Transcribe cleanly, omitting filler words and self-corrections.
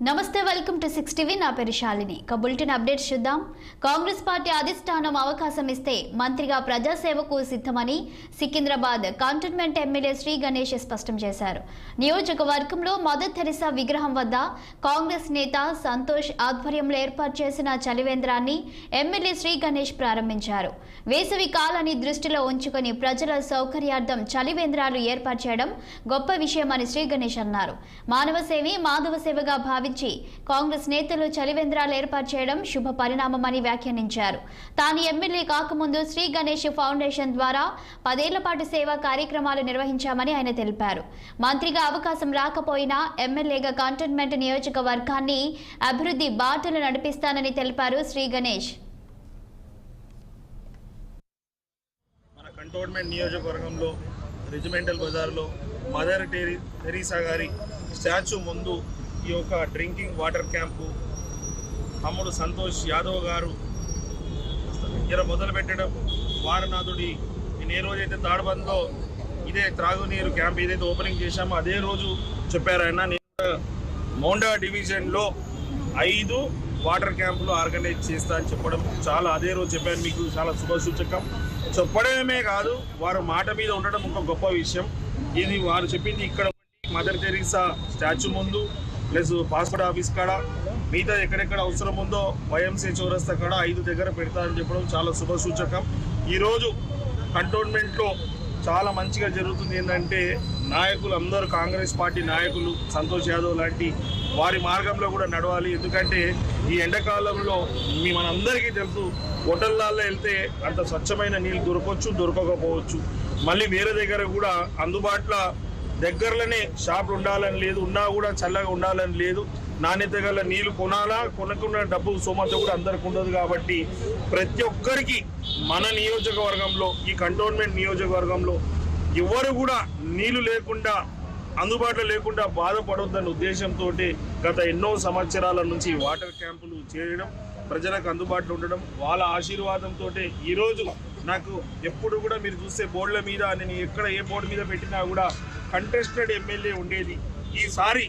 నమస్తే welcome to 6 TV నా పేరు శాలిని బులెటిన్ అప్డేట్స్ చూద్దాం కాంగ్రెస్ పార్టీ అధిష్టానం అవకాశం ఇస్తే మంత్రిగా ప్రజాసేవకు సిద్ధమని సికింద్రాబాద్ కంటోన్మెంట్ ఎమ్మెల్యే శ్రీ గణేష్ స్పష్టం చేశారు నియోజకవర్గంలో మదర్ తెరిసా విగ్రహం వద్ద కాంగ్రెస్ నేత సంతోష్ ఆధ్వర్యంలో ఏర్పాటు చేసిన చలివేంద్రాన్ని ఎమ్మెల్యే శ్రీ గణేష్ ప్రారంభించారు వేసవి కాలాన్ని దృష్టిలో ఉంచుకొని ప్రజల సౌకర్యార్థం చలివేంద్రాలు ఏర్పాటు చేయడం గొప్ప విషయమని శ్రీ గణేష్ అన్నారు మానవ సేవే మాధవ సేవగా భావించి కాంగ్రెస్ నేతలు చలివేంద్రాలు ఏర్పాటు చేయడం శుభ పరిణామమని వ్యాఖ్యానించారు తాను ఎమ్మెల్యే కాకముందు శ్రీ గణేష్ ఫౌండేషన్ ద్వారా 10 ఏళ్ల పాటు సేవా కార్యక్రమాలు నిర్వహించామని ఆయన తెలిపారు మంత్రిగా అవకాశం రాకపోయినా ఎమ్మెల్యేగా కంటోన్మెంట్ నియోజకవర్గాన్ని అభివృద్ధి బాటలు నడిపిస్తానని తెలిపారు శ్రీ గణేష్ మన కంటోన్మెంట్ నియోజకవర్గంలో రెజిమెంటల్ బజార్లో మదర్ తెరీసా గారి స్టాచ్యూ ముందు ఈ యొక్క డ్రింకింగ్ వాటర్ క్యాంపు తమ్ముడు సంతోష్ యాదవ్ గారు ఇలా మొదలు పెట్టడం వారణాథుడి నేను ఏ రోజైతే తాడబంద్లో ఇదే త్రాగునీరు క్యాంప్ ఏదైతే ఓపెనింగ్ చేశామో అదే రోజు చెప్పారు ఆయన నేను మౌండా డివిజన్లో 5 వాటర్ క్యాంపులు ఆర్గనైజ్ చేస్తా అని చెప్పడం చాలా అదే రోజు చెప్పాను మీకు చాలా శుభసూచకం చెప్పడమే కాదు వారు మాట మీద ఉండడం ఒక గొప్ప విషయం ఇది వారు చెప్పింది ఇక్కడ మదర్ తెరీసా స్టాచ్యూ ముందు ప్లస్ పాస్పోర్ట్ ఆఫీస్ కాడ మిగతా ఎక్కడెక్కడ అవసరం ఉందో వైఎంసీ చౌరస్తా కాడ 5 దగ్గర పెడతారని చెప్పడం చాలా శుభసూచకం ఈరోజు కంటోన్మెంట్లో చాలా మంచిగా జరుగుతుంది ఏంటంటే నాయకులు అందరూ కాంగ్రెస్ పార్టీ నాయకులు సంతోష్ యాదవ్ లాంటి వారి మార్గంలో కూడా నడవాలి ఎందుకంటే ఈ ఎండాకాలంలో మనందరికీ తెలుసు హోటళ్ళల్లో వెళ్తే అంత స్వచ్ఛమైన నీళ్ళు దొరకకపోవచ్చు మళ్ళీ వేరే దగ్గర కూడా అందుబాటులో దగ్గరలోనే షాపులు ఉండాలని లేదు ఉన్నా కూడా చల్లగా ఉండాలని లేదు నాణ్యత గల నీళ్ళు కొనాలా కొనకుండా డబ్బు సోమత కూడా అందరికి ఉండదు కాబట్టి ప్రతి ఒక్కరికి మన నియోజకవర్గంలో ఈ కంటోన్మెంట్ నియోజకవర్గంలో ఎవరు కూడా నీళ్లు లేకుండా అందుబాటులో లేకుండా బాధపడొద్దన్న ఉద్దేశంతో గత ఎన్నో సంవత్సరాల నుంచి వాటర్ క్యాంపులు చేయడం ప్రజలకు అందుబాటులో ఉండడం వాళ్ళ ఆశీర్వాదంతో ఈరోజు నాకు ఎప్పుడు కూడా మీరు చూస్తే బోర్డుల మీద నేను ఎక్కడ ఏ బోర్డు మీద పెట్టినా కూడా కంటెస్టెడ్ ఎమ్మెల్యే ఉండేది ఈసారి